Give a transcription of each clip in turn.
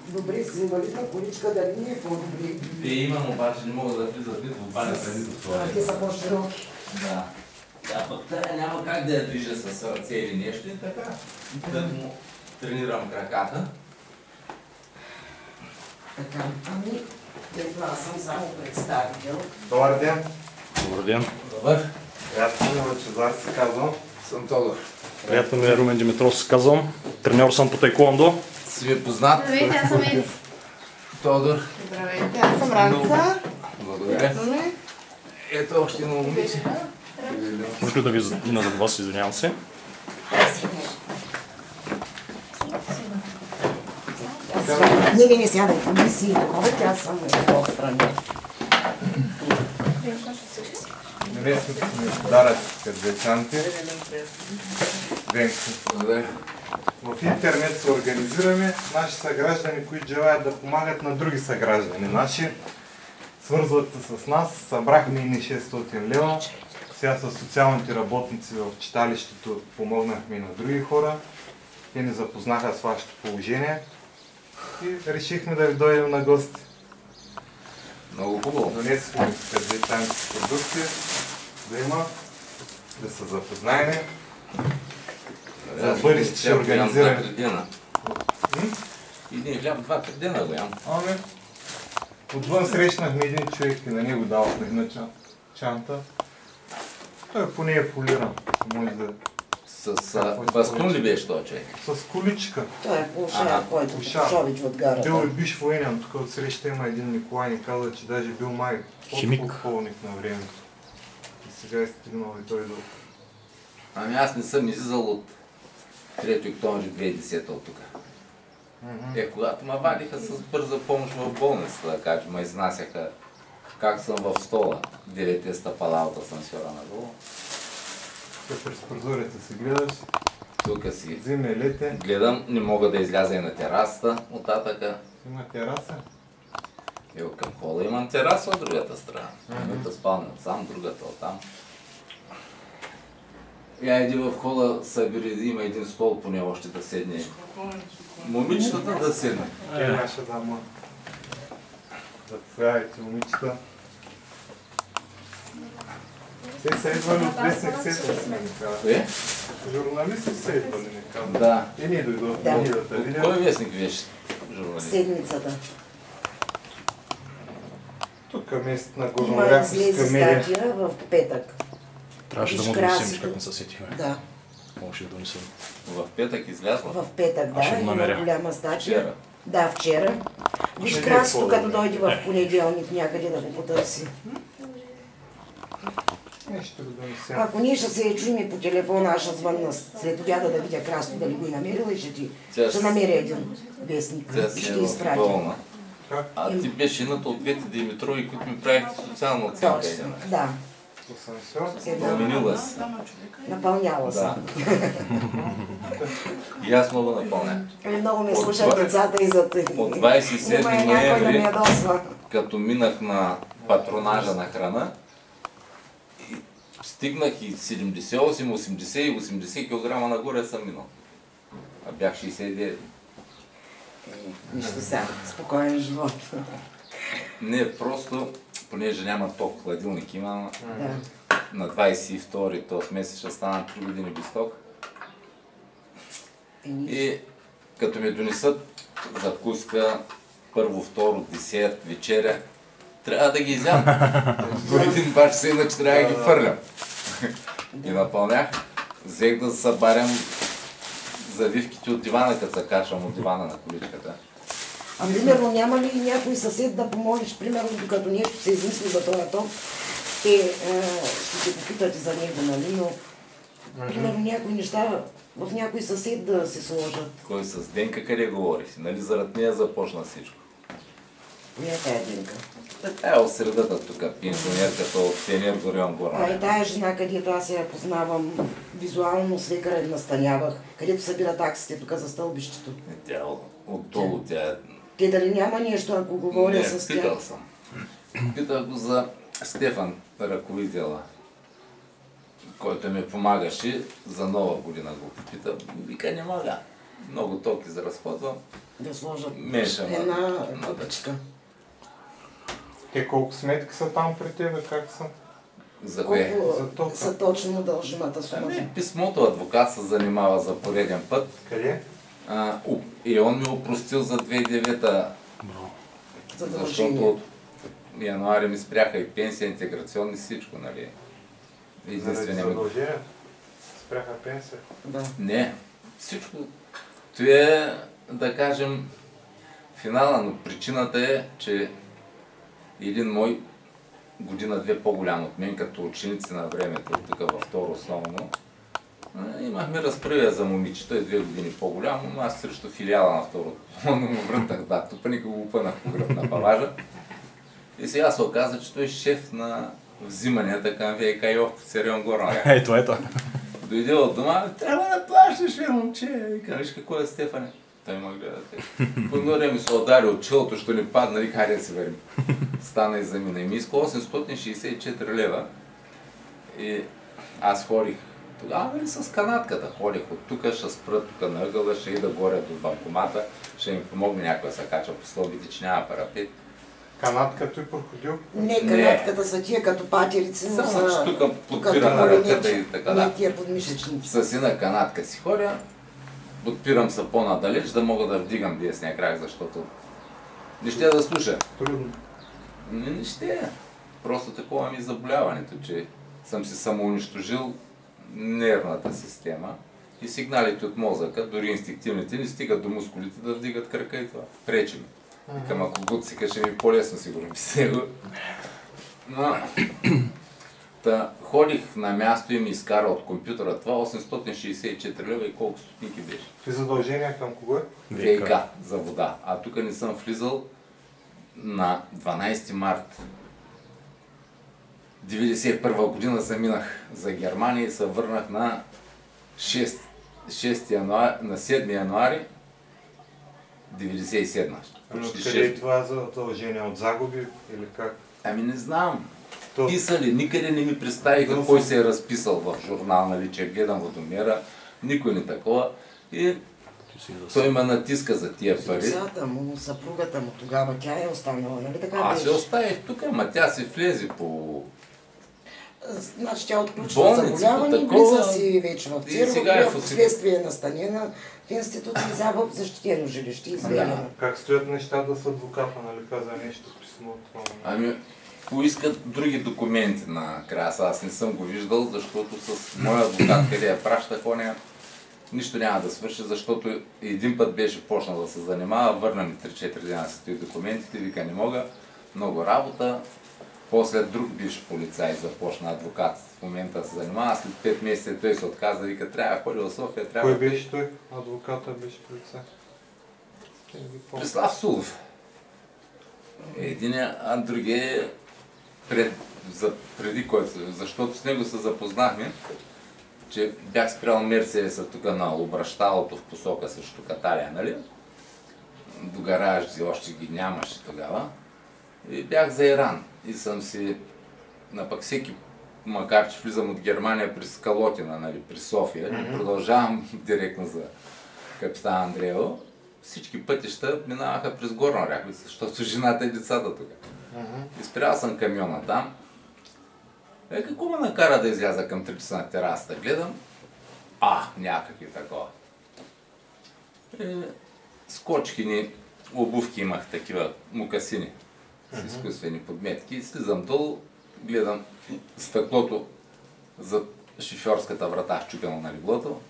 Добре, с инвалидна количка дали не е по-добре? Имам, обаче не мога да влизат нито в банята, нито в това. Те са по-широки. Да. Тя пък тая няма как да я движа с ръце или нещо и така. Да му тренирам краката. Така, ами, ето аз съм само представител. Добър ден. Добър ден. Добър. Приятно ми е, Лъчезар се казвам. Съм Тодор. Приятно ми е, Румен Димитров се казвам. Треньор съм по тайкондо. Си ви познат? Здравейте, аз съм Еди. Тодор. Здравейте, аз съм Ранца. Благодаря. Ето още едно момиче. Може ли да ви задина зад вас, извинявам се. Не сядай, комисии, такова, тя съм по-страни. Невестните ми подарък кърдечанти. Венко. Благодаря. В интернет се организираме наши съграждани, които желаят да помагат на други съграждани наши. Свързват се с нас, събрахме и 600 лева. Сега с социалните работници в читалището помогнахме и на други хора. Те ни запознаха с вашето положение и решихме да ви дойдем на гости. Много хубаво. Донесохме кърдечанти продукти, да има, да се запознаем. За бъдеще ще организираме. Един хляб, 2-3 дена го ям. Ами, отвън срещнахме един човек и на него давахме една чанта. Той поне е фолиран. Може да... С бастун ли беше този човек? С количка. Той е полшая, който Шович от гарата. Бил е биш военен, тук от среща има един Николай, ни каза, че даже бил май подполковник на времето. И сега е стигнал и той до... Ами аз не съм излизал от 3 октомври 2010 от тук. Когато ме вадиха с бърза помощ в болницата, да кажа, ме изнасяха как съм в стола. 9 стъпала от асансьора надолу. Тук през прозореца си гледаш, Тук си зиме, лете. гледам, не мога да изляза и на терасата оттатъка. Има тераса. Ево към хола имам тераса от другата страна. Едната спалня отсам, другата оттам. Я иди в хола, събери, има един стол поне още да седне. Момичетата да седне. Наша дама. Заповядайте, момичета. Те са идвали от вестник Сетър, ми казват. Кое? Журналисти са идвали, ми казват. Да. И ние дойдохме да видим. Кой вестник беше журналист? Седмицата. Тук е местът на Има Горнооряховска излезе медия. статия в петък. Трябваше да му донесем, как не се сетихме. Да, Можеше да донесем. В петък излязла? в петък, Аз ще да, го намеря. има голяма статия. Вчера. Да, вчера. Виж Ще красото, е като по-добре. дойде в понеделник някъде да го потърси. Не, ще го донесем. Ако ние ще се чуем по телефона, аз ще звънна след обяда да видя красото дали го е намерила и ще намеря един вестник. Тя И си ще е в изпратя. болна. Как? А ти беше едната от двете Димитрови, които ми правихте социална оценка. Точно, да. Асансьор? Променила се. Напълняла Да. съм. И аз мога да напълня. Много ме От слушат децата и зад... От 27 Има някой да ми ноември, ядосва. като минах на патронажа на храна, и стигнах и 78, 80 и 80 кг нагоре съм минал. А бях 69. Нищо сега, спокоен живот. Не, просто, понеже няма ток, хладилник има, Да. на 22-ри този месец ще станат 3 години без ток. И като ми донесат закуска, първо, второ, десерт, вечеря, трябва да ги изям. По един баш се, иначе трябва да ги фърлям. И напълнях. Взех да събарям завивките от дивана, като се качвам от дивана на количката. А примерно няма ли някой съсед да помолиш, примерно докато нещо се измисли за този ток, те ще те попитате за него, нали, но примерно някои неща в някой съсед да се сложат. Кой с Денка къде говори? Нали заради нея започна всичко. Не е тая Денка. Тя е от средата тук, пенсионерката от Енергорайон А Горна. и тая жена, където аз я познавам визуално, с лекаря настанявах, където събира таксите тук за стълбището. Тя отдолу, тя е... Те дали няма нещо, ако говоря Не, с питал тях? съм. Питах го за Стефан, ръководителя, който ми помагаше за Нова година го попита. Вика, не мога. много ток изразходвам. Да сложат Менше, една купичка. Те колко сметки са там при тебе, как са? За кое? Колко За тока. са точно дължимата сума? Ами, писмото адвокат се занимава за пореден път. Къде? И он ми опростил за 2009-та, Задължение. защото от януари ми спряха и пенсия, интеграционни, всичко, нали? Заради Единствения ми... задължения? Спряха пенсия. Да. Не, всичко. Това е, да кажем, финала, но причината е, че един мой година-две по-голям от мен, като ученици на времето, тук във второ основно, имахме разправия за момиче. Той е 2 години по-голям, но аз срещу филиала на второ. Но му врътнах датото, па никога го упънах по гръб на паважа. И сега се оказа, че той е шеф на взиманията към ВК Йовко в Царион Горна. Ето. Дойде от дома, трябва да плащаш, бе, момче. Викам, виж какво е Стефане. Той ме гледа. Понория ми се удари от челото, що ни падна и хайде да си върви. Стана и замина. И ми иска 864 лева. И аз ходих. Тогава нали с канатката ходих от тук, ще спра тук на ъгъла, ще ида горе до банкомата, ще ми помогне някой да се кача по стълбите, че няма парапет. Канатка той проходил? Не, канатката са тия като патерици, но Само, са че тук подпира на ръката и така да. не тия подмишечници. С една канатка си ходя, подпирам се по-надалеч, да мога да вдигам десния крак, защото не ще да слуша. Трудно. Не ще. Просто такова ми е заболяването, че съм си самоунищожил нервната система и сигналите от мозъка, дори инстинктивните, не стигат до мускулите да вдигат кръка и това. Пречи ми. Викам, ако гуцика ще ми е по-лесно, сигурно би се го. Но... ходих на място и ми изкара от компютъра това 864 лева и колко стотинки беше. Ти задължения към кого е? ВК за вода. А тук не съм влизал на 12 март 1991 година заминах за Германия и се върнах на 7 януари 1997. Откъде е това задължение? От загуби или как? Ами не знам. То... Писали, никъде не ми представиха кой се е разписал в журнал, нали, че гледам водомера, никой не такова. И той ме натиска за тия пари. Децата му, съпругата му тогава, тя е останала, нали така Аз беше? се оставих тук, ама тя се влезе по... Значи тя отключва заболяване, влиза си вече в Церово, впоследствие е настанена в институция за в защитено жилище, изведена. Как стоят нещата с адвоката, нали каза нещо в писмото? Ами, поискат други документи на края. Аз не съм го виждал, защото с моя адвокат, къде я праща коня, нищо няма да свърши, защото един път беше почнал да се занимава, върна ми 3-4 дена с тези документите, вика не мога, много работа. После друг бивш полицай започна адвокат в момента да се занимава, след 5 месеца той се отказа, вика трябва да ходи в София, трябва Кой беше той? Адвоката беше полицай? Преслав Сулов. Единия, а другия преди който, защото с него се запознахме, че бях спрял Мерцедеса тук на обращалото в посока срещу Каталия, нали? До гаражи още ги нямаше тогава. И бях за Иран. И съм си, пък всеки, макар че влизам от Германия през Калотина, нали, при София, и продължавам директно за Капитан Андреево, всички пътища минаваха през Горна Оряховица, защото жената и децата тук. Изпрял съм камиона там. Какво ме накара да изляза към 3 часа на терасата? Гледам, някакви такова. Скочки ни обувки имах, такива мукасини с изкуствени подметки. И слизам долу, гледам стъклото за шофьорската врата счупено на леглото.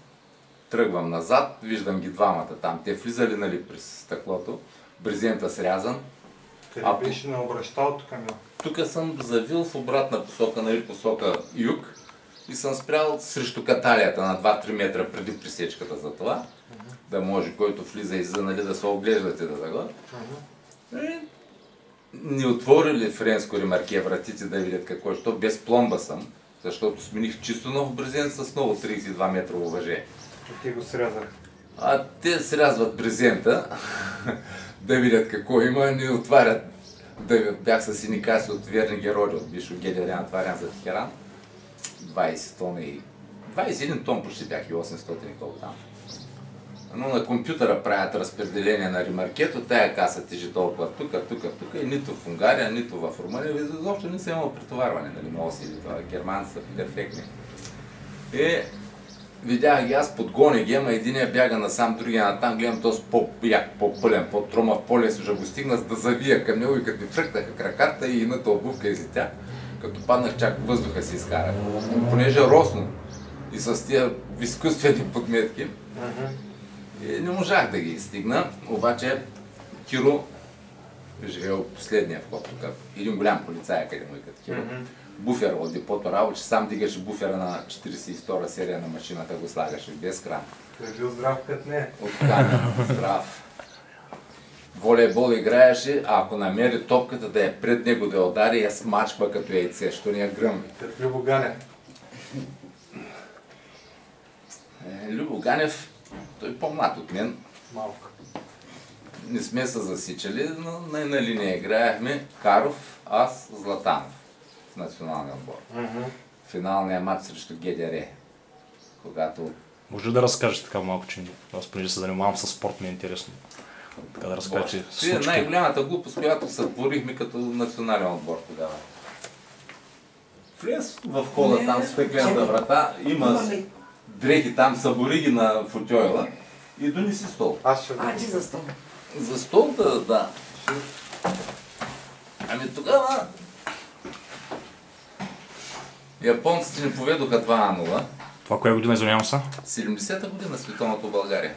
Тръгвам назад, виждам ги двамата там. Те влизали, нали, през стъклото, брезента срязан. Къде беше на обращалото камион? Тук съм завил в обратна посока, нали, посока юг и съм спрял срещу Каталията на 2-3 метра преди пресечката за това, да може който влиза и за, нали, да се оглеждате да такова. Не отворили френско ремарке вратите да видят какво е, защото без пломба съм, защото смених чисто нов брезент с ново 32 метрово въже. И ти го срязах. Те срязват брезента да видят какво има, не отварят. Бях с сини каси от верни герои, от Бишо Гелерян, отварям за Тихеран. 20 тона и... 21 тон почти бях и 800 и колко там. Но на компютъра правят разпределение на ремаркето, тая каса тежи толкова тук и нито в Унгария, нито в Румъния, изобщо не са имало претоварване, нали, на оси или това. Германци са перфектни. И видях ги, аз подгоня ги, ама единия бяга насам, другия натам, гледам този по-як, по-пълен, по-тромав, по-лесно, ще го стигна, за да завия към него и като ми фръкнаха краката и едната обувка излетя. Като паднах, чак въздуха си изкарах. Понеже росно и с тия изкуствени подметки, и не можах да ги стигна, обаче Киро живеел последния вход тук. Един голям полицай, къде му и като Киро. Буфер от депото работи, сам дигаше буфера на 42-а серия на машината, го слагаше без кран. Той бил здрав като не. От камера, здрав. Волейбол играеше, а ако намери топката да е пред него да я удари, я смачва като яйце, що не я гръмви. Като Любо Ганев. Любо Ганев, той е по-млад от мен. Малко. Не сме се засичали, но на линия играехме Каров, аз, Златанов в националния отбор. Финалния матч срещу ГДР, когато... Може да разкажеш така малко, че аз понеже се занимавам с спорт, ми е интересно. Така да разкажеш случки. Най-голямата глупост, която сътворихме като национален отбор тогава. Влез в хода там с пеклената врата, има дрехи там, събори ги на футойла и донеси стол. Ти за стол. За стол да. Ами тогава японците ни поведоха 2-0. Това коя година, извинявам се? 70-та година световното в България.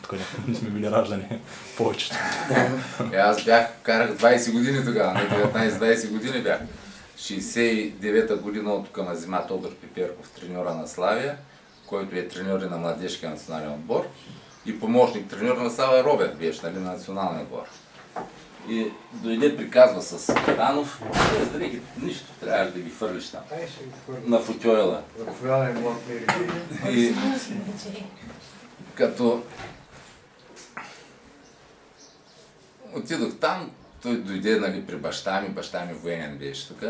Тук не сме били раждани повечето. Аз карах 20 години тогава, не 19-20 години бях. 69-та година от тук ме взима Тодор Пиперков, треньора на Славия, който е треньор на младежкия национален отбор. И помощник треньор на Славия Роберт беше, нали, на националния отбор. И дойде, приказва с Киранов, без дрехи, нищо, трябваше да ги фърлиш там. На футойла. И като отидох там, той дойде, нали, при баща ми военен беше тук.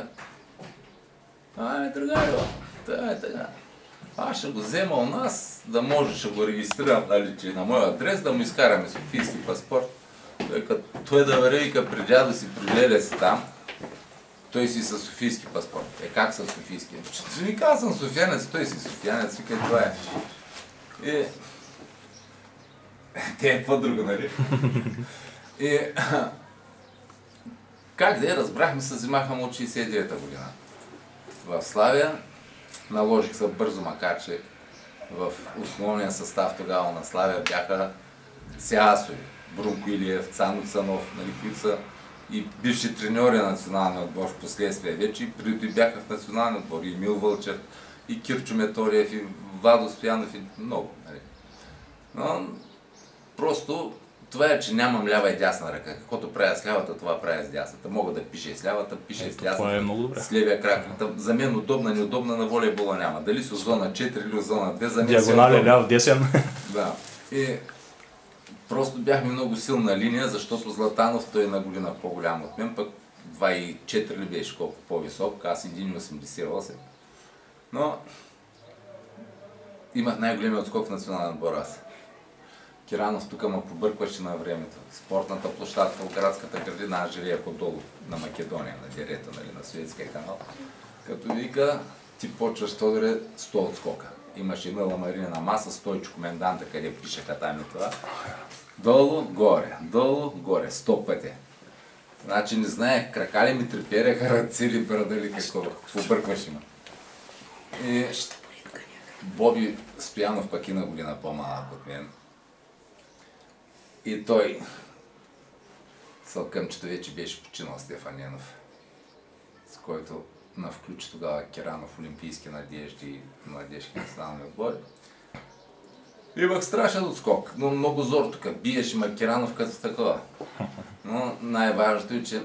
Другарю, така. Аз ще го взема у нас, да може, ще го регистрирам, нали, че на моя адрес, да му изкараме софийски паспорт. Той да върви, вика, при дядо си, при леля си там, той си със софийски паспорт. Как със софийски? Вика, аз съм софиянец, той си софиянец, вика, това е. И... Те е по-друго, нали? И... Как да я разбрахме, се взимаха му от 69-та година. В Славия наложих се бързо, макар че в основния състав тогава на Славия бяха Сясови, Брунко Илиев, Цано Цанов, нали, които са и бивши треньори на националния отбор в последствие вече, и преди бяха в националния отбор, и Емил Вълчев, и Кирчо Меториев, и Владо Стоянов, и много. Нали. Но просто това е, че нямам лява и дясна ръка. Каквото правя с лявата, това правя с дясната. Мога да пиша и с лявата, пиша и с дясната, с левия крак. За мен удобна, неудобна на волейбола няма. Дали си от зона 4 или от зона 2, за мен диагонален, ляв, десен. Да. И просто бяхме много силна линия, защото Златанов, той е на година по-голям от мен, пък 2,4 ли беше колко по-висок, аз 1,88. Но имах най-големия отскок в национален отбор аз. Киранов тук ме побъркваше на времето. Спортната площадка в градската градина, аз живея по-долу на Македония, на дерето, нали, на Суетския канал. Като вика, ти почваш Тодоре 100 отскока. Имаше една ламаринена маса, Стойчо коменданта, къде пишеха там и това. Долу, горе, 100 пъти. Значи не знаех, крака ли ми трепереха, ръце ли, брада ли, какво побъркваше ме. И Боби Стоянов пък една година по-малък от мен. И той, сълкъмчето вече беше починал, Стефан Ненов, с който навключи тогава Киранов, олимпийски надежди и младежки национални отбори. Имах страшен отскок, но много зор тук, биеше ма Киранов като такова. Но най-важното е, че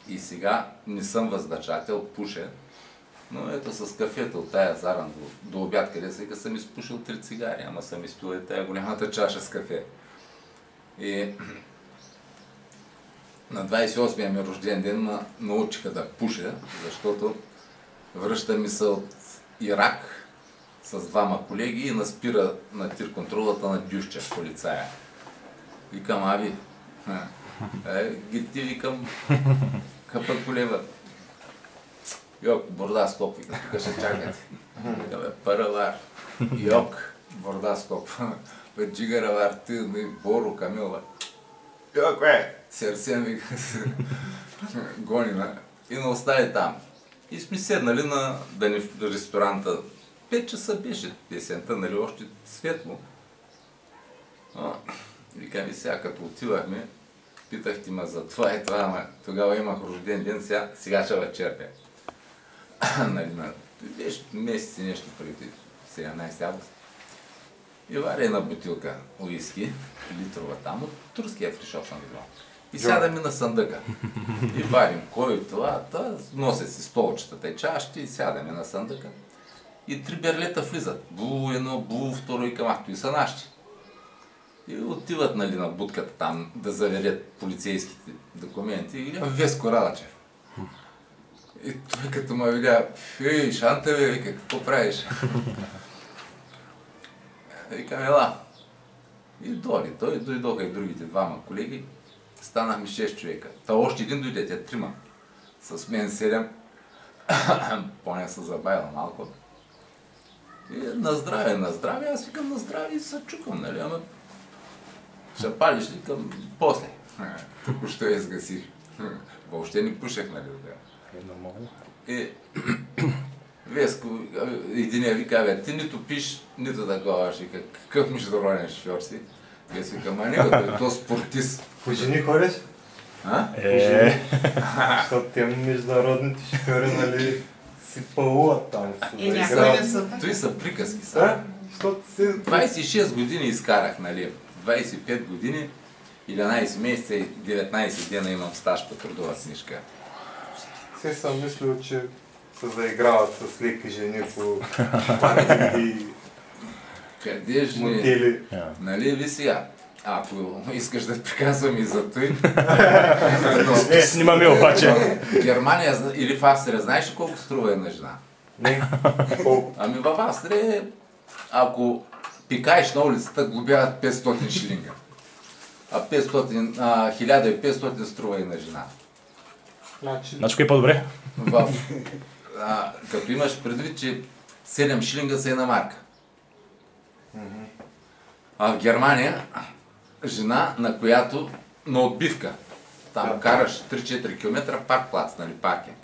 и сега не съм въздържател, пуша, но ето с кафето от тая заран до обяд, къде сега съм изпушил 3 цигари, ама съм изпил и тая голямата чаша с кафе. И на 28-я ми рожден ден ме научиха да пуша, защото връща ми се от Ирак с двама колеги и наспира на тир-контролата на Дющев, полицая. Викам, аби, гити, викам, къпът полева. Йок, борда стоп, викам, тук ще чакате. Викам, паралар. Йок, борда стоп. Джигаравар, ти, Боро, Камила. Йок, Серсен, викам, гони, и не остави там. И сме седнали на ресторанта. 5 часа беше песента, нали, още светло. Викам и сега, като отивахме, питахте ме за това и това, ама тогава имах рожден ден, сега ще вечерпя. Нали, беше месец и нещо преди 17 август. И варя една бутилка уиски, литрова там, от турския фришоп съм видял. И сядаме на съндъка. И варим кой от това, нося си столчетата и чашки, и сядаме на съндъка. И 3 берлета влизат. Бу едно, бу второ и камахто. И са наши. И отиват, нали, на будката там да заверят полицейските документи. И гледам Веско Радачев. И той като ме видя, ей, Шанта, бе, вика, какво правиш? Викам, ела. И дойде. Той дойдоха и другите двама колеги. Станахме 6 човека. Та още един дойде, те 3. С мен 7. Поня се забавила малко. И на здраве, аз викам на здраве и се чукам, нали, ама ще палиш ли към после. Току-що я сгасих. Въобще не пушех, нали, Нормално. И Веско, единия вика, бе, ти нито пиш, нито такова, аз вика, какъв международен шофьор си? И аз викам, а не, то спортист. По жени ходиш? Защото те международните шофьори, нали, си пълуват там. И някой не са. Той са приказки са. 26 години изкарах, нали, 25 години, 11 месеца и 19 дена имам стаж по трудова книжка. Все съм мислил, че се заиграват с леки жени по парки Къде и мотели. Нали ли сега? Ако искаш да приказвам и за той. Снимаме обаче. Германия или в Австрия, знаеш ли колко струва една жена? Не, колко? Ами в Австрия, ако пикаеш на улицата, глобяват 500 шилинга. А 1500 струва една жена. Значи кое е по-добре? Като имаш предвид, че 7 шилинга са една марка. А в Германия, жена, на която на отбивка, там караш 3-4 км, паркплац, нали, паркинг.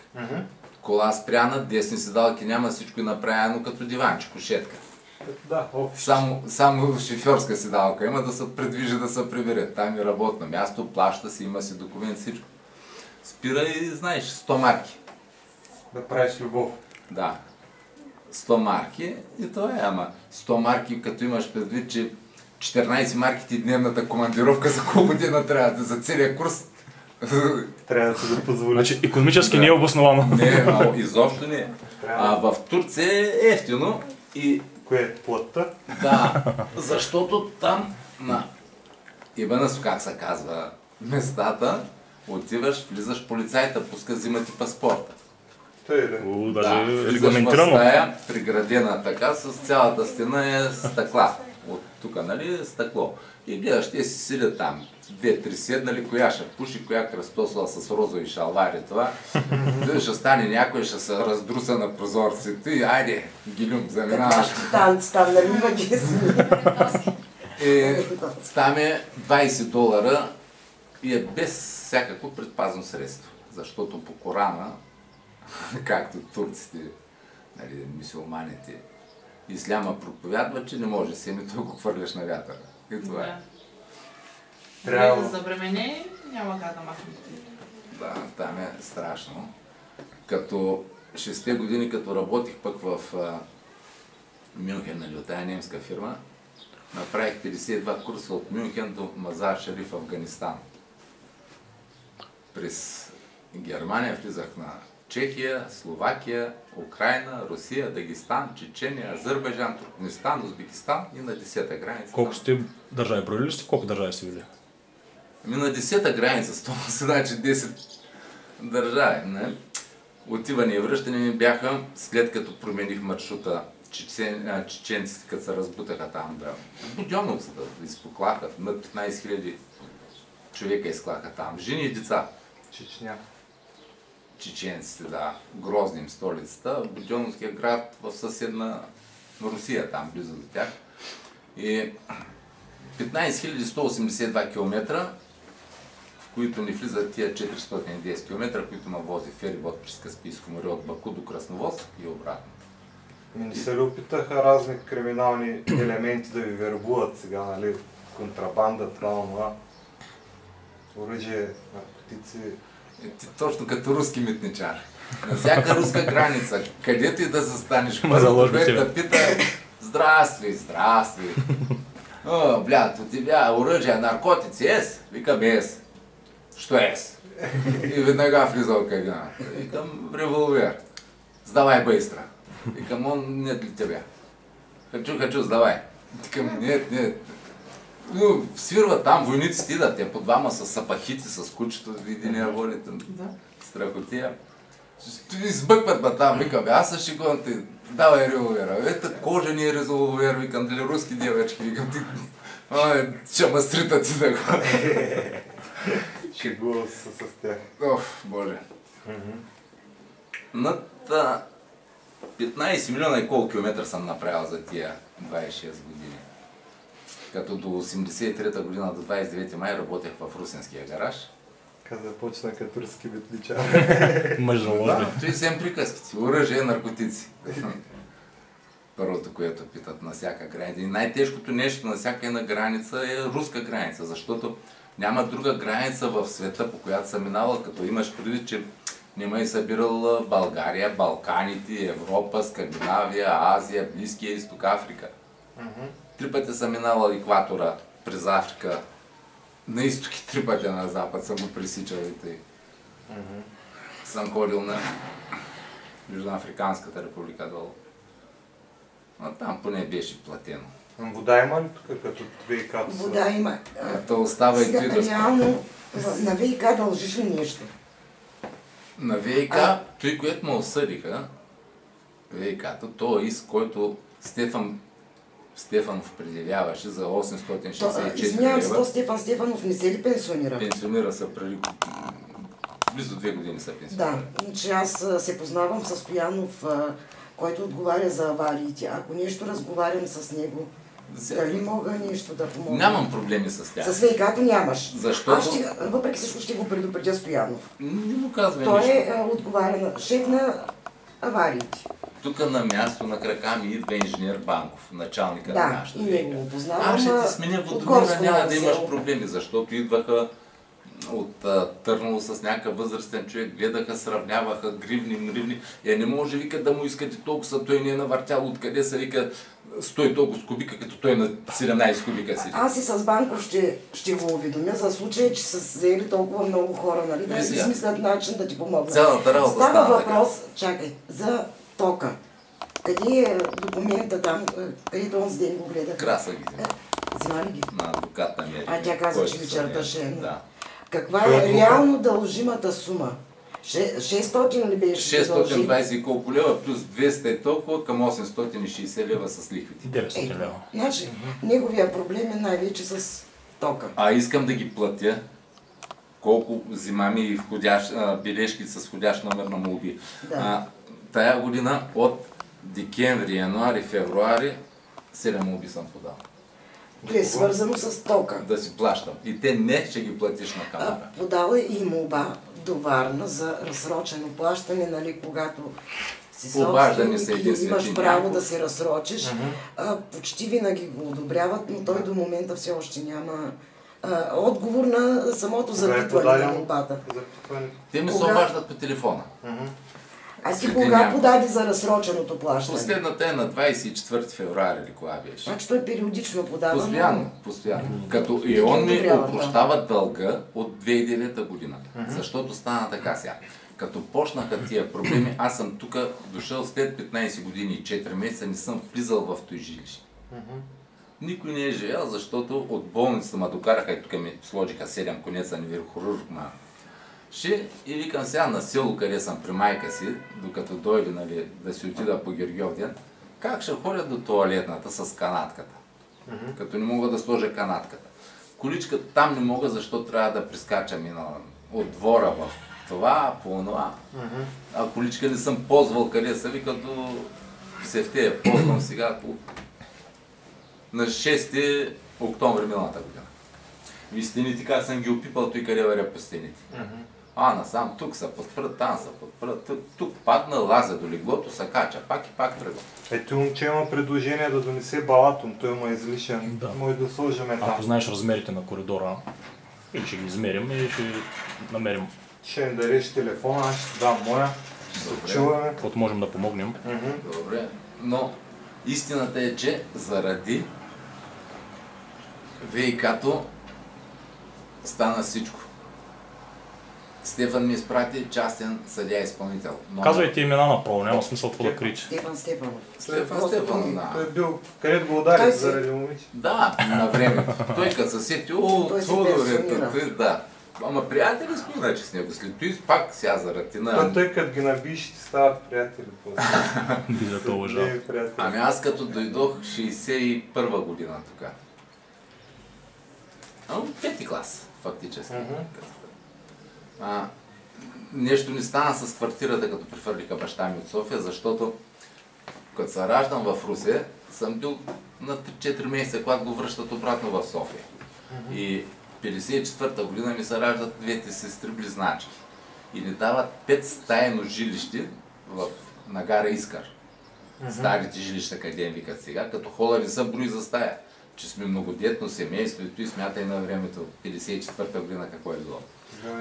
Кола спряна, десни седалки няма, всичко е направено като диванче, кушетка. Да, Само шофьорска седалка има да се предвижи да се прибере. Там е работно място, плаща си, има си документ, всичко. Спира и знаеш, 100 марки. да правиш любов. Да. 100 марки и това е, ама 100 марки, като имаш предвид, че 14 марки ти дневната командировка за колко дена трябва да за целия курс. Трябва да се да позволи. Значи икономически не е обосновано. Не, изобщо не. В Турция е ефтино и... Кое е плътта? Да, защото там на Ибанасо, как се казва, местата, отиваш, влизаш, полицайта пуска, взима ти паспорта. Той е да. Даже Влизаш в регламентирано. стая, приградена така, с цялата стена е стъкла. От тук, нали, стъкло. И гледаш, те си седят там. 2-3 седнали, коя ще пуши, коя кръстосала с розови шалвари, това. Ще стане някой, ще се раздруса на прозорците и айде, гилюм, заминаваш. Танц там, нали, Там е $20 и е без всякакво предпазно средство. Защото по Корана, както турците, нали, мюсюлманите, исляма проповядва, че не може семето да го хвърляш на вятъра. И това е. Трябва да забремене, няма как да махнете. Да, там е страшно. Като 6-те години, като работих пък в Мюнхен, нали, от тая немска фирма, направих 52 курса от Мюнхен до Мазар Шариф, Афганистан. През Германия влизах на Чехия, Словакия, Украина, Русия, Дагестан, Чечения, Азербайджан, Туркменистан, Узбекистан и на 10-та граница. Колко сте държави? Броили ли сте? Колко държави сте били? Ами на 10-та граница, с това се значи 10 държави. Не? Отиване и връщане ми бяха, след като промених маршрута чеченците, като се разбутаха там, да. Будьоновци да изпоклаха, над 15 000 човека изклаха там. Жени и деца. Чечня. Чеченците, да. Грозни им столицата. Будьоновския град в съседна Русия, там близо до тях. И 15 182 км, в които не влизат тия 410 км, които ма вози ферибот през Каспийско море от Баку до Красноводск и обратно. Не се ли опитаха разни криминални елементи да ви вербуват сега, нали? Контрабанда, това, оръжие, наркотици? Ти точно като руски митничар. На всяка руска граница, където и да застанеш, първото човек да пита: здравствуй, здравствуй. О, блядь, у тебя оръжие, наркотици ес? Викам ес. Що ес? И веднага влиза в кабината. Викам: револвер. Сдавай быстро. Викам: он нет для тебя. Хочу, сдавай. Викам: нет. Ну, свирват там, войниците идат, те по двама с сапахици, с кучето, единия води там, страхотия. Избъкват ма там, викам: аз съм шикон, ти давай револвера. Ето кожения револвер, викам, дали руски девечки, викам, ти ще мастритат ти да го. Шегува се с тях. Оф, боже. Над 15 милиона и колко километра съм направил за тия 26 години. Като до 83-та година, до 29 май работех в русинския гараж. Каза, почна като руски митничар. Да, той съм приказките. Оръжие, наркотици. Първото, което питат на всяка граница. И най-тежкото нещо на всяка една граница е руска граница, защото няма друга граница в света, по която съм минавал, като имаш предвид, че не ме е събирал България, Балканите, Европа, Скандинавия, Азия, Близкия изток, Африка. 3 пъти съм минавал екватора през Африка, на изток и 3 пъти на запад съм го пресичал и тъй. Съм ходил на Южноафриканската република долу. А там поне беше платено. Вода има ли тук, като ВИК-то? Вода има. То остава и той да реално, на ВИК дължиш ли нещо? На ВИК, той, което му осъдиха, ВИК-то, то иск, който Стефанов предявяваше за 864 Извинявам се, лева. Стефан Стефанов не се ли пенсионира? Пенсионира се преди близо 2 години се пенсионира. Да, значи аз се познавам с Стоянов, който отговаря за авариите. Ако нещо разговарям с него, дали мога нещо да помогна? Нямам проблеми с тях. С ВИК-то нямаш. Защото? Аз въпреки всичко ще го предупредя Стоянов. Не му казвай Той нищо. отговаря на шеф на авариите. Тук на място на крака ми идва инженер Банков, началника на Да, нашата и него го познавам. Аз ще ти сменя водомера, няма да имаш проблеми, защото идваха от Търново с някакъв възрастен човек, гледаха, сравняваха гривни, мривни. Не може, вика, да му искате толкова, той не е навъртял, откъде са, вика, 100 толкова с кубика, като той на 17 кубика си. Аз и с Банков ще го уведомя за случая, че са взели толкова много хора, нали, да измислят начин да ти помогнат. Цялата работа става въпрос, чакай, за тока. Къде е документа там, където онзи ден го гледах? Краса ги взема. Взема ли ги? На адвокат на Мерия. А тя каза, че вечерта ще е. Да. Каква е реално дължимата сума? 600 ли беше? 620 и колко лева, плюс 200 и толкова, към 860 лева с лихвите. 900 лева. Значи, неговия проблем е най-вече с тока. А искам да ги платя. Колко взима ми бележки с входящ номер на молби. Да. Тая година от декември, януари, февруари 7 молби съм подал. Е свързано с тока. Да си плащам. И те не ще ги платиш на камера. Подала и молба до Варна за разсрочено плащане, нали, когато си собственик и имаш право да се разсрочиш. Почти винаги го одобряват, но той до момента все още няма отговор на самото запитване на молбата. Те ми се обаждат по телефона. А ти кога подаде за разсроченото плащане? Последната е на 24 февруари или кога беше. Значи той периодично подава. Постоянно. Като и он ми опрощава дълга от 2009 година. Защото стана така сега. Като почнаха тия проблеми, аз съм тук дошъл след 15 години и 4 месеца, не съм влизал в този жилище. Никой не е живял, защото от болницата ме докараха и тук ми сложиха 7 конеца неврохирург. И викам сега на село, къде съм при майка си, докато дойде, нали, да си отида по Гергьов ден, как ще ходя до тоалетната с канатката, като не мога да сложа канатката. Количката там не мога, защото трябва да прескачам и от двора в това, по това. А количка не съм ползвал къде са ви, като се в тея ползвам сега на 6 октомври миналата година. И стените, как съм ги опипал, той къде варя по стените. Насам, тук са подпрат, там са подпрат, тук падна, лазя до леглото, се кача, пак и пак тръгва. Ето момче има предложение да донесе балатон, той му е излишен, може да сложим там. Ако знаеш размерите на коридора, или ще ги измерим, или ще намерим. Ще им дадеш телефона, аз ще дам моя, ще чуваме. Каквото можем да помогнем. Добре, но истината е, че заради ВИК-то стана всичко. Стефан ми изпрати частен съдия-изпълнител. Казвайте имена направо, няма смисъл какво да кричи. Стефан Стефанов. Стефан, да. Той е бил, където го удари заради момиче. Да, на време. Той като се сети, да. Ама приятели сме иначе с него. След това пак сега заради Той като ги набиш, ти стават приятели. Бидата лъжа. Ами аз като дойдох 61 година тук. Пети клас, фактически. Нещо не стана с квартирата, като прехвърлиха баща ми от София, защото като се раждам в Русе, съм бил на 3-4 месеца, когато го връщат обратно в София. И 54-та година ми се раждат двете сестри близначки. И ни дават 5 стайно жилище на гара Искър. Старите жилища, къде викат сега, като хола не са брои за стая. Че сме многодетно семейство и смятай на времето, 54-та година какво е било.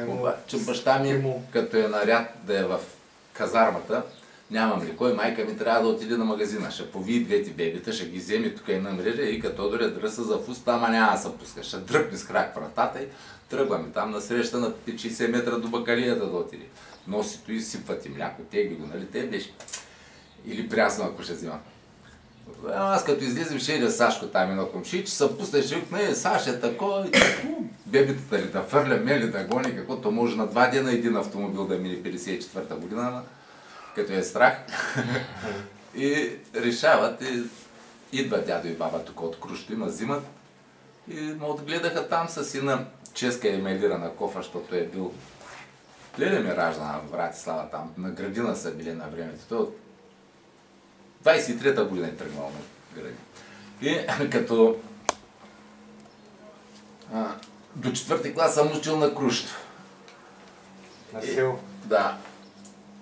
Обаче баща ми, като е наряд да е в казармата, нямам ли кой, майка ми трябва да отиде на магазина, ще повии двете бебета, ще ги вземе тук и на мрежа и като дори дръса за фуста, ама няма да се пуска, ще дръпне с крак вратата и тръгваме там на среща на 60 метра до бакалията да отиде. Носито и сипват и мляко, тегли го, нали, те беше. Или прясно, ако ще взема. Аз като излизам, ще иде Сашко там едно комши, че се пусна и ще викна, Саш е такова, бебетата ли да фърляме ли да гони, каквото може на 2 дена един автомобил да мине 54-та година, като е страх. И решават, идва дядо и баба тук от Крушто, има зимат и му отгледаха там с сина Ческа Емелира Кофа, защото е бил Леля ми раждана в Братислава там, на градина са били на времето. Той от 23-та година е тръгнал на градина. И като до 4-ти клас съм учил на Крушто. На село? Да.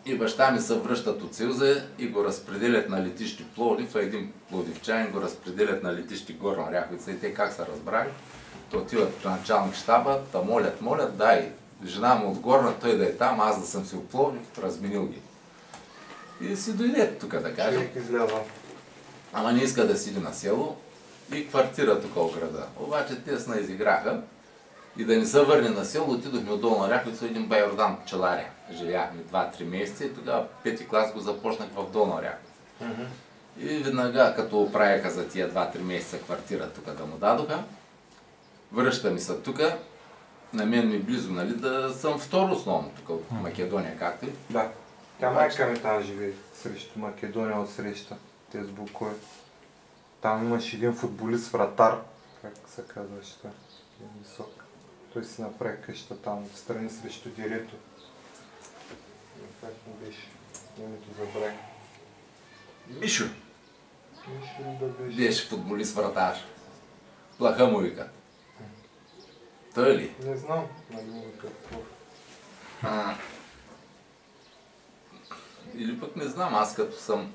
И баща ми се връщат от Съюза и го разпределят на летище Пловдив, а един пловдивчанин го разпределят на летище Горна Ряховица. И те как са разбрали? То отиват при началник щаба, та молят, дай жена му от Горна, той да е там, аз да съм си в Пловдив, разменил ги. И си дойде тук, да кажем. Ама не иска да сиди на село и квартира тук в града. Обаче те се изиграха и да не се върне на село, отидохме от Долна Ряховица, един бай Йордан пчеларя. Живяхме 2-3 месеца и тогава 5-ти клас го започнах в Долна Ряховица. И веднага, като оправяха за тия 2-3 месеца квартира тук да му дадоха, връщаме се тук, на мен ми близо, нали, да съм второ основно тук от Македония, както и. Да. Тя майка ми там живее, срещу Македония от среща, те с Букой. Там имаш един футболист, вратар, как се казваше той, висок. Той си направи къща там, встрани срещу дирето. Как му беше? Името забравя. Мишо. Мишо да беше. Беше футболист вратар. Плаха му вика. Той ли? Не знам, нали му вика какво. Или пък не знам, аз като съм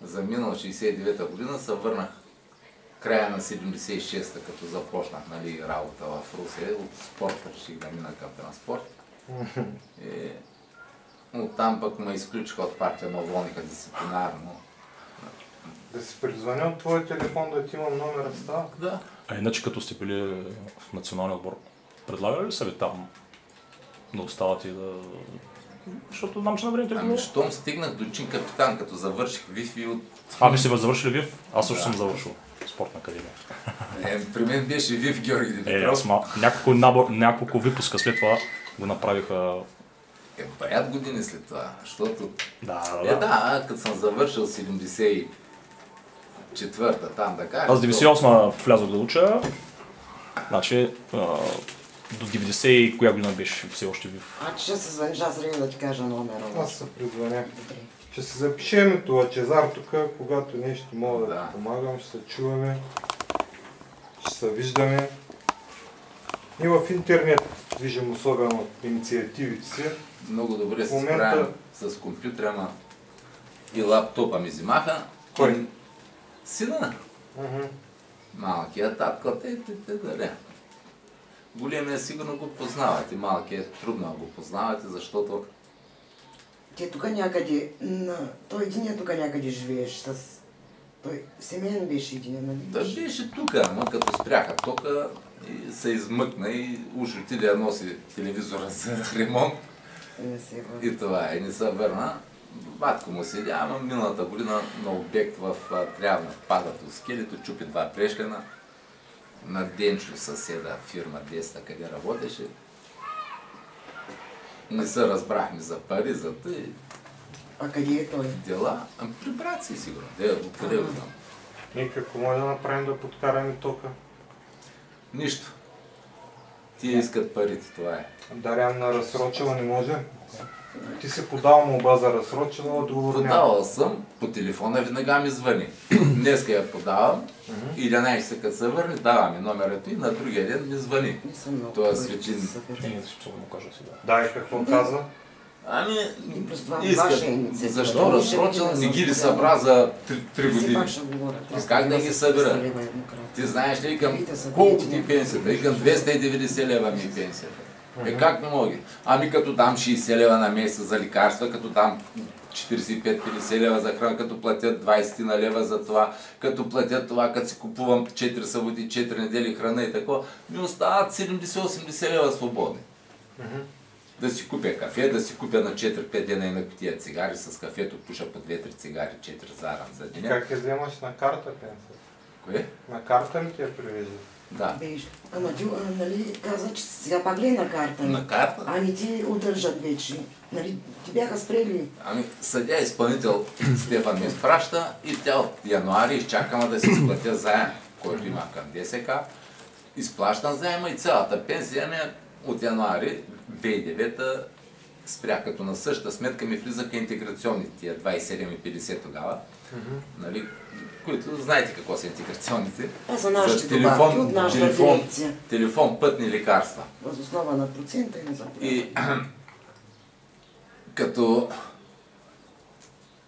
заминал 69-та година, се върнах края на 76-та, като започнах, нали, работа в Русия. От спорта реших да мина към транспорт. И оттам пък ме изключиха от партия на уволниха дисциплинарно. Да си призвъня от твоя телефон да ти имам номера става? Да. А иначе като сте били в националния отбор, предлагали ли са ви там да остават и да... Защото знам, че на времето е било... Ами, щом стигнах до чин капитан, като завърших ВИФ и от... А, ви сте завършили ВИФ? Аз също съм завършил спортна академия. При мен беше ВИФ Георги Димитров. Няколко випуска след това го направиха... Баят години след това, защото... Да, като съм завършил 75 четвърта там да кажа. Аз 98-а влязох да уча, значи до 90 и коя година беше все още вив. Ще се звъниш, аз трябва да ти кажа номера. Аз се призвънях. Ще се запишем това Чезар тук, когато нещо мога да ти помагам, ще се чуваме, ще се виждаме. И в интернет виждам особено инициативите си. Много добре се справям с компютъра, ама и лаптопа ми взимаха. Кой? Сина. Малкият татко, да. Големия сигурно го познавате, малкият трудно го познавате, защото... Ти тук някъде, той единия тук някъде живееш с... Той семейен беше единия, нали? Да беше тук, ама като спряха тока и се измъкна и уж отиде да носи телевизора за ремонт. И това е, не се върна. Батко му седя, ама миналата година на обект в Трявна падат от скелето, чупи 2 прешлена. На Денчо съседа фирма 10, къде работеше. Не се разбрахме за пари, за тъй. А къде е той? Дела? При брат си сигурно. Откъде го знам? И какво може да направим да подкараме тока? Нищо. Тия искат парите, това е. Дарям на разсрочила не може? Ти си подал молба за разсрочила, отговор няма. Подавал съм, по телефона веднага ми звъни. Днеска я подавам, 11 като се върне, даваме номерето и на другия ден ми звъни. Това е Светлин. Да, и какво каза? Ами, искат. Защо разсрочила? Не ги ли събра за 3 години? Как да ги събера? Ти знаеш ли, към колко ти пенсията? И към 290 лева ми пенсията. Как не мога? Ами като дам 60 лева на месец за лекарства, като дам 45-50 лева за храна, като платят 20 на лева за това, като платят това, като си купувам 4 съботи, 4 недели храна и такова, ми остават 70-80 лева свободни. Да си купя кафе, да си купя на 4-5 дена и на кутия цигари, с кафето пуша по 2-3 цигари, 4 заран за деня. Как я вземаш на карта пенсията? Кое? На карта ли ти я привеждат? Да. Ама ти, нали, каза, че сега пак ли е на карта? На карта? Ами ти удържат вече. Нали, ти бяха спрели. Ами съдя изпълнител Стефан ми изпраща и тя от януари изчакама да си изплатя заем, който има към ДСК. Изплащам заема и цялата пенсия ми от януари 2009 спря, като на същата сметка ми влизаха интеграционните, тия 27,50 тогава. Нали, които знаете какво са интеграционните. Това са нашите добавки от нашата дирекция. Телефон, пътни лекарства. Въз основа на процента и на заплата. И като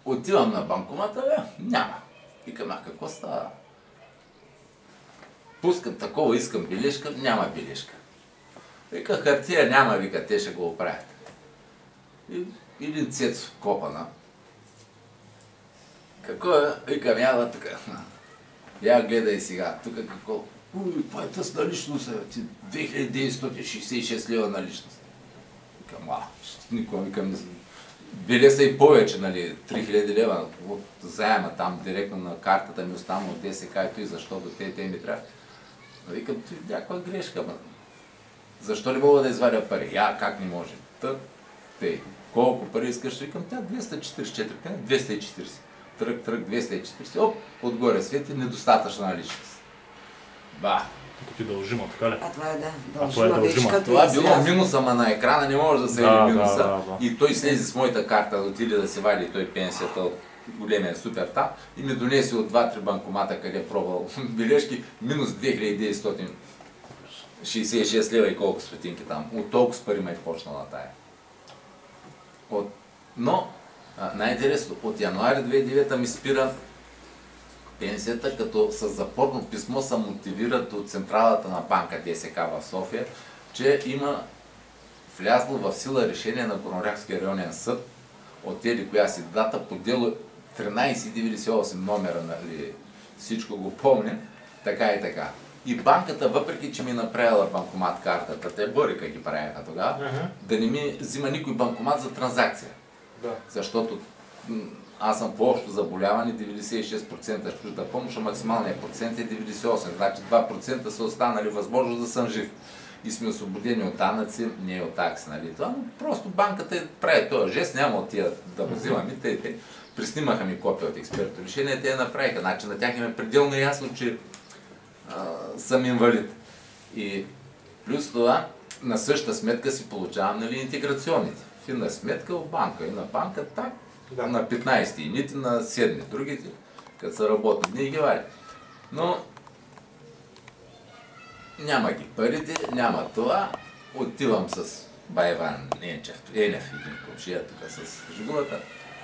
отивам на банкомата, няма. Викам, какво става? Пускам такова, искам бележка, няма бележка. Вика, хартия няма, вика, те ще го оправят. И един Цецо Копана. Какво е? Викам, яла тук. Я гледай сега, тук какво? Това е тъс наличност, 2966 лева наличност. Викам, никога, викам, били са и повече, нали, 3000 лева от заема там, директно на картата ми остана от ДСК и защото те ми трябва. Викам, някаква грешка, защо не мога да извадя пари? Как не може? Те, колко пари искаш? Викам, тя 244, 240. Тръг, 240. Оп, отгоре свети, недостатъчна наличност. Като ти дължима, така ли? Това е, да. Това е дължима. Това било минуса, ама на екрана не може да се види минуса. И той слезе с моята карта, отиде да се вади той пенсията от големия супер там и ми донесе от 2-3 банкомата, къде е пробвал бележки, минус 2966 лева и колко стотинки там. От толкова с пари ме е почнала тая. Но, най-интересно, от януари 2009 ми спира пенсията, като с запорно писмо се мотивират от централата на банка ДСК в София, че има влязло в сила решение на Горнооряховския районен съд от еди коя си дата по дело 1398 номера, нали, всичко го помня, така и така. И банката, въпреки че ми направила банкомат картата, те борика ги правяха тогава, да не ми взима никой банкомат за транзакция. Защото аз съм по общо заболяване, 96% чужда помощ, а максималният процент е 98%. Значи 2% са останали възможност да съм жив. И сме освободени от данъци, не от такси, нали това, но просто банката прави този жест, няма от тия да го взимаме, приснимаха ми копия от експертно решение, те я направиха. Значи на тях им е пределно ясно, че съм инвалид. И плюс това, на същата сметка си получавам, нали, интеграционните. В една сметка в банка. И на банка так, на 15 и нити на 7. Другите, като са работни дни, ги варят. Но няма ги парите, няма това. Отивам с Байван Енев, един комшия тук с жигулата.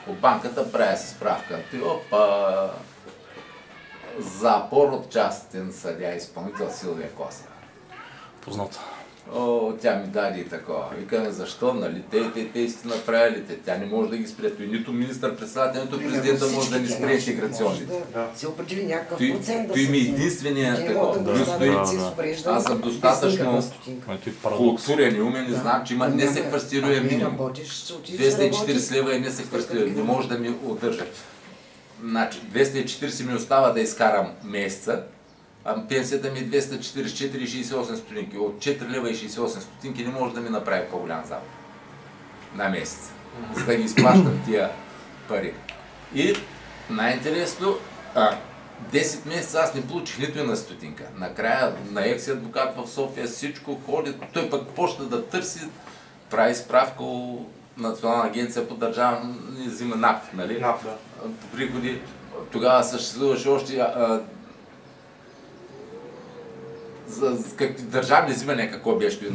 По банката правя си справка. И опа! Запор от частен съдия изпълнител Силвия Косева. Познат. О, тя ми даде и такова. Викаме, защо, нали, те сте направили, тя не може да ги спре. Той нито министър-председател, нито президента може да ни спре интеграционните. Се определи някакъв процент да той ми се единствения такова. Аз съм достатъчно културен и умен и знам, че има несеквестируем минимум. 240 лева е несеквестируем, не може да ми удържа. Значи, 240 ми остава да изкарам месеца, а пенсията ми е 244,68 стотинки. От 4 лева и 68 стотинки не може да ми направи по-голям загуба на месец, за да ги изплащам тия пари. И най-интересно, 10 месеца аз не получих нито една стотинка. Накрая на екс-адвокат в София всичко ходи, той пък почна да търси, прави справка у Национална агенция по държавна, взима НАП, нали? НАП, да. По приходи. Тогава съществуваше още държавни взимания, какво беше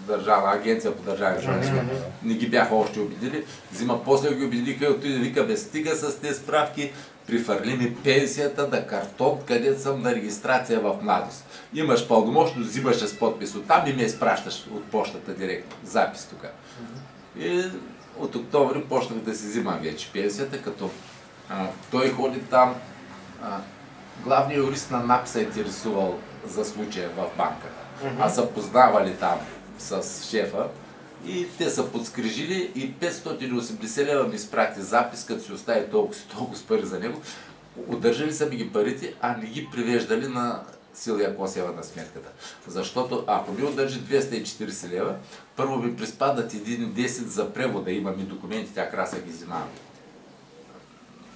Държавна агенция по държавни взимания. Не ги бяха още убедили. Взима, после ги убедиха и отиде, вика, бе, стига с тези справки, прифърли ми пенсията да картон, където съм на регистрация в младост. Имаш пълномощно, взимаш с подпис оттам и ме изпращаш от почтата директно. Запис тук. И от октомври почнах да си взимам вече пенсията, като той ходи там. Главният юрист на НАП се интересувал за случая в банката. А са познавали там с шефа и те са подскрижили и 580 лева ми изпрати запис, като си остави толкова пари за него. Удържали са ми ги парите, а не ги привеждали на Силвия Косева на сметката. Защото ако ми удържи 240 лева, първо ми приспадат 1,10 за превода, имам и документи, тя Краса ги взимава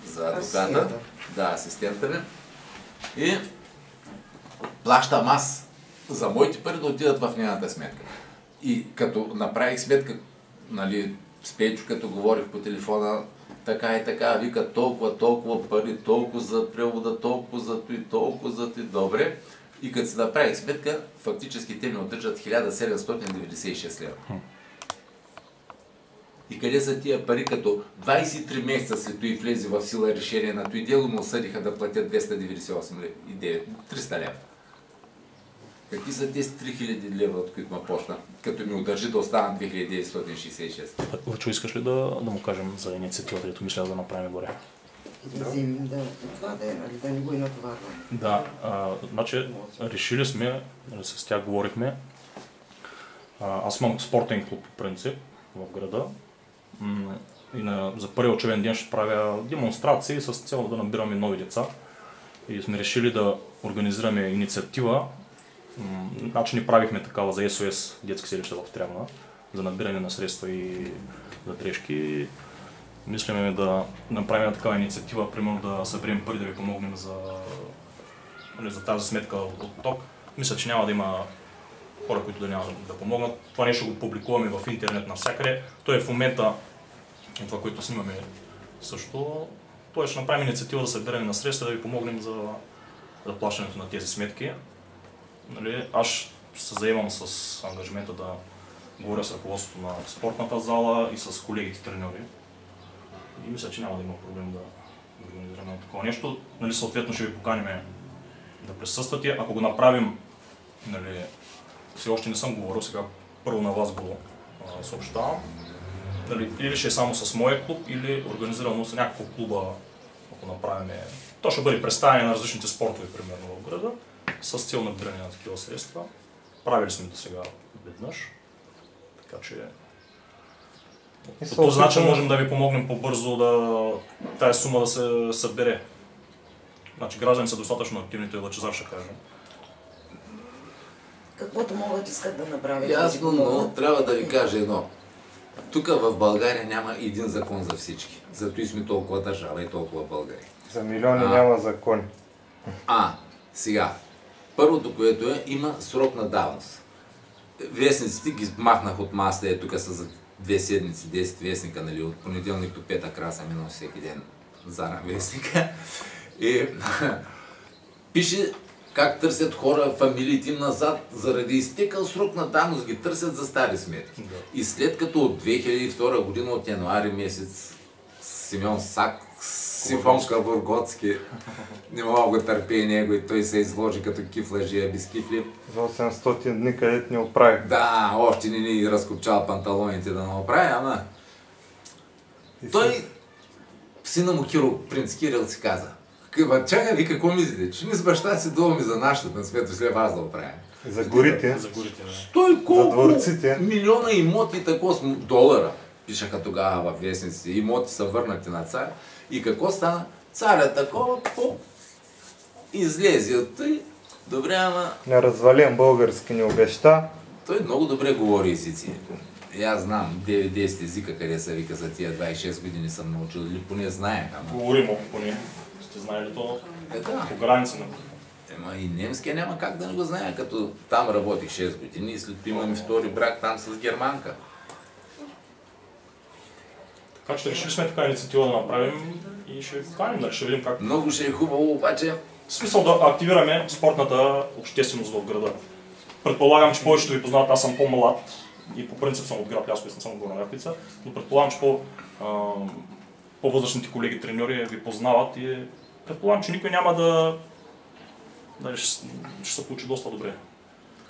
за адвоката. Да, асистента ми. И плащам аз за моите пари да отидат в нейната сметка. И като направих сметка, нали, с Пенчо, като говорих по телефона, така и така, вика толкова пари, толкова за превода, толкова за той, толкова за той, добре. И като си направих сметка, фактически те ми удържат 1796 лева. И къде са тия пари, като 23 месеца след той влезе в сила решение на той дело, му осъдиха да платят 298 лева, 300 лева. Какви са тези 3000 лева, от които ме почна, като ми удържи да останат 2966? Лъчо, искаш ли да му кажем за инициативата, дето мисля да направим горе? Това да не го и натоварваме. Да, значи решили сме, с тях говорихме. Аз имам спортен клуб по принцип в града. И за първия учебен ден ще правя демонстрации с цел да набираме нови деца. И сме решили да организираме инициатива. Значи ни правихме такава за СОС детски селища в Трявна, за набиране на средства и за трешки. Мислиме да направим такава инициатива, примерно да съберем пари да ви помогнем за тази сметка от ток. Мисля, че няма да има хора, които да няма да помогнат. Това нещо го публикуваме в интернет навсякъде. То е в момента това, което снимаме също. Той ще направим инициатива да събираме на средства, да ви помогнем за плащането на тези сметки. Аз ще се заемам с ангажимента да говоря с ръководството на спортната зала и с колегите треньори. И мисля, че няма да има проблем да организираме такова нещо. Съответно ще ви поканим да присъствате. Ако го направим, все още не съм говорил, сега първо на вас го съобщавам. Или ще е само с моя клуб, или организирано с някакво клуба, ако направим. То ще бъде представяне на различните спортове, примерно в града, с цел набиране на такива средства. Правили сме до сега веднъж, така че по този начин можем да ви помогнем по-бързо тази сума да се събере. Значи граждани са достатъчно активни, той Лъчезар ще каже. Каквото могат искат да направят. Ясно, но трябва да ви кажа едно. Тук в България няма един закон за всички. Зато и сме толкова държава и толкова българи. За милиони няма закони. Сега. Първото, което е, има срок на давност. Вестниците ги махнах от масата, тук са за 2 седмици, 10 вестника, нали, от понеделник до петък краса минал всеки ден заран вестника. И пише как търсят хора, фамилиите им назад, заради изтекал срок на давност ги търсят за стари сметки. И след като от 2002 година, от януари месец, Симеон Сифон Кавургоцки, не мога го търпее него и той се изложи като кифлажия без кифли. За 800 дни където не оправих. Да, още не ни разкопчал панталоните да не оправи, ама... Той, сина му принц Кирил си каза, чакай, ви какво мислите, че ми с баща си долу ми за нашата на Светослав аз да оправим. За горите. Той колко за дворците. Милиона имоти тако с долара, пишаха тогава във вестниците, имоти са върнати на царя. И какво стана? Царя такова, излезе от той. Добре, ама... Неразвален български ни обеща. Той много добре говори езици. И аз знам 9-10 езика, къде са вика за тия 26 години съм научил, или поне знаем. Говорим поне. Сте знаели то да. По граница на... Ема и немския няма как да не го знае, като там работих 6 години и след това имам втори брак там с германка. Така че решили сме така инициатива да направим и ще поканим, нали, ще видим как... Много ще е хубаво, обаче... В смисъл да активираме спортната общественост в града. Предполагам, че повечето ви познават, аз съм по-млад и по принцип съм от град Ляско и не съм от Горна Ряховица, но предполагам, че по-възрастните колеги треньори ви познават и предполагам, че никой няма да... ще се получи доста добре.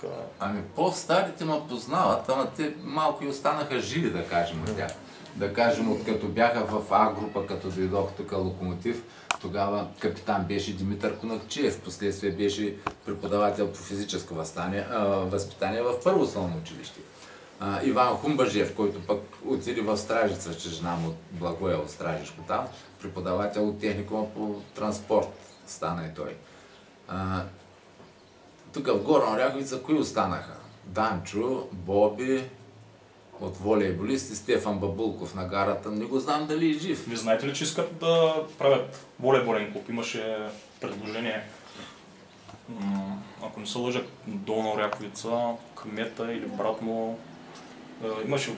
Така... Ами по-старите ме познават, ама те малко и останаха живи, да кажем от тях. Да кажем, от като бяха в А група, като дойдох тук Локомотив, тогава капитан беше Димитър Конакчиев, впоследствие беше преподавател по физическо възпитание в първо основно училище. Иван Хумбажев, който пък отиде в Стражица, че жена му от Благоя от Стражишко там, преподавател от техникума по транспорт стана и той. Тук в Горна Оряховица кои останаха? Данчо, Боби, от волейболисти, Стефан Бабулков на гарата, не го знам дали е жив. Вие знаете ли, че искат да правят волейболен клуб? Имаше предложение, ако не се лъжа, Долна Оряховица, кмета или брат му, имаше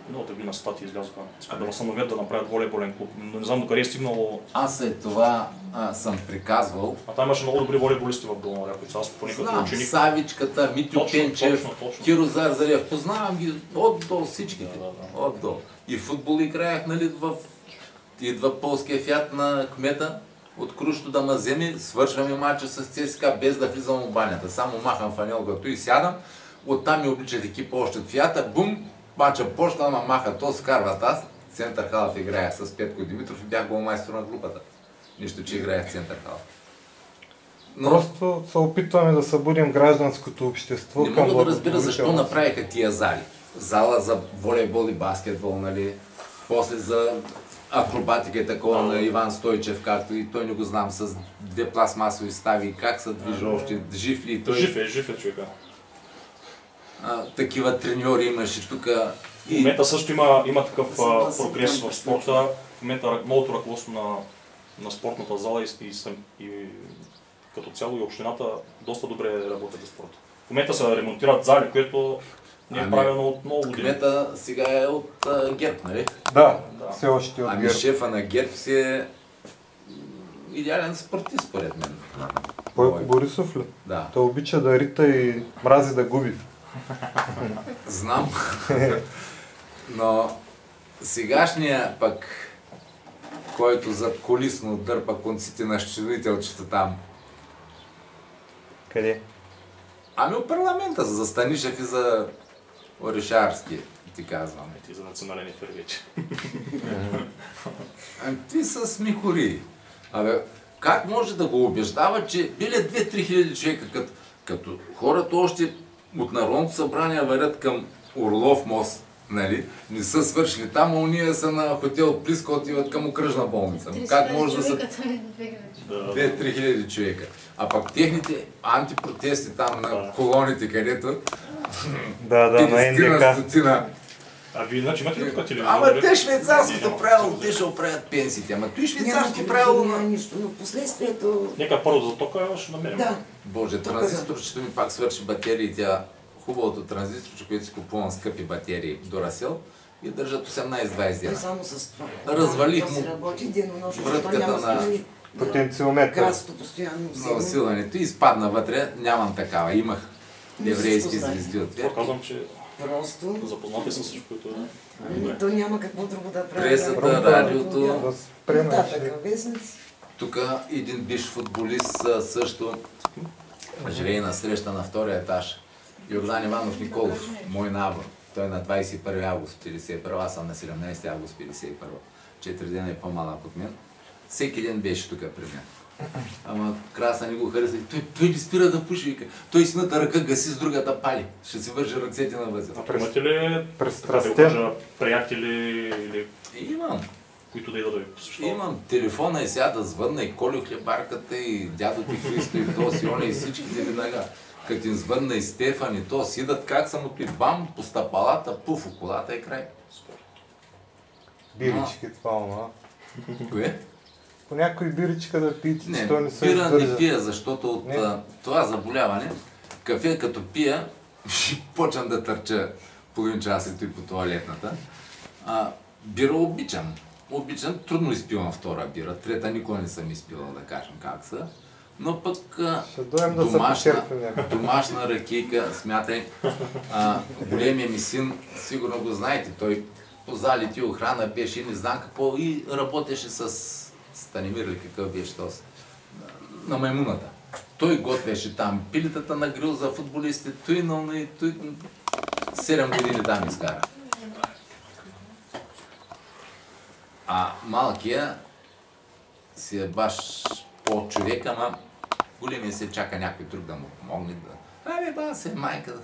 миналата година статии излязоха, да възстановят да направят волейболен клуб, но не знам докъде е стигнало. Аз след това съм приказвал. А там имаше много добри волейболисти в Долна Оряховица, аз по никакъв ученик. Знам, Савичката, Митю Пенчев, Киро Зарзарев, познавам ги отдолу всичките, отдолу. И в футбол играях, нали, идва полския фиат на кмета, от Крушто да ме вземе, свършваме матча с ЦСКА без да влизам в банята, само махам фанелката и сядам, оттам ми обличат екипа още от фиата, бум, матча почна, ама маха то, скарват аз. Център халъв играя с Петко Димитров и бях голмайстор на групата. Нищо, че играя в Център халъв. Но... Просто се опитваме да събудим гражданското общество. Не мога да разбира защо направиха тия зали. Зала за волейбол и баскетбол, нали? После за акробатика и такова на Иван Стойчев, както и той не го знам, с 2 пластмасови стави, как се движи още, жив ли той? Жив е човека. Такива треньори имаше тук. В момента също има такъв прогрес в спорта. В момента новото ръководство на спортната зала и като цяло и общината доста добре работят за спорта. В момента се ремонтират зали, което не е правено от много години. Кмета сега е от ГЕРБ, нали? Да, все още от ГЕРБ. Ами шефа на ГЕРБ си е идеален спортист, според мен. Бойко Борисов ли? Да. Той обича да рита и мрази да губи. Знам. Но сегашния пък, който зад колисно дърпа конците на счетоводителчета там. Къде? Ами от парламента, за Станишев и за Орешарски, ти казвам. Ти за национален ефир вече. Ами ти са смехори. Абе, как може да го убеждава, че били 2-3 хиляди човека, като хората още от Народното събрание върят към Орлов мост, нали? Не са свършили там, а уния са на хотел Плиска, отиват към окръжна болница. Как може да са 2-3 хиляди човека? А пък техните антипротести там на колоните, където на НДК. Стотина А вие иначе имате ли тук телевизор? Ама те швейцарското правило, те ще оправят пенсиите. Ама той швейцарски правило... Няма нищо, но в последствието... Нека първо за тока ще намерим. Да. Боже, транзисторчето ми пак свърши батерии. Тя хубавото транзисторче, което си купувам скъпи батерии до Расел и държат 18-20 дена. Само с това. Развалих му работи денонощно, вратката на потенциометър. Грасото постоянно на усилването и изпадна вътре. Нямам такава. Имах еврейски звезди от Това тях. казвам, че Просто... запознати с всичко, което е. То няма какво друго да прави. Пресата, радиото. Нататък, вестници. Тук един бивш футболист също живее на среща на втория етаж. Йордан Иванов Николов, мой набор. Той е на 21 август 51, аз съм на 17 август 51. 4 дена е по-малък от мен. Всеки ден беше тук при мен. Ама Краса не го хареса. Той не спира да пуши, вика. Той с едната ръка гаси, с другата пали. Ще си вържи ръцете на възел. А имате ли приятели или Имам. които да идат да ви посещават? Имам. Телефона и сега да звънна и Колю хлебарката и дядо ти Христо и то си и всичките веднага. Като им звънна и Стефан и то сидат как самото и бам, по стъпалата, пуф, околата и край. Бирички, това, Кое? по някой биричка да пиете, Не, че то не се бира не издържа. пия, защото от това заболяване, кафе като пия, почвам да търча половин час и той по тоалетната. Бира обичам. Трудно изпивам втора бира, трета никога не съм изпивал, да кажем как са. Но пък домашна ракийка, смятай, големия ми син, сигурно го знаете, той по залити охрана беше и не знам какво и работеше с Станимир ли какъв беше този, на Маймуната. Той готвеше там пилитата на грил за футболистите, той 7 години там изкара. А малкия си е баш по-човек, ама големия се чака някой друг да му помогне. Абе, ба се, майка,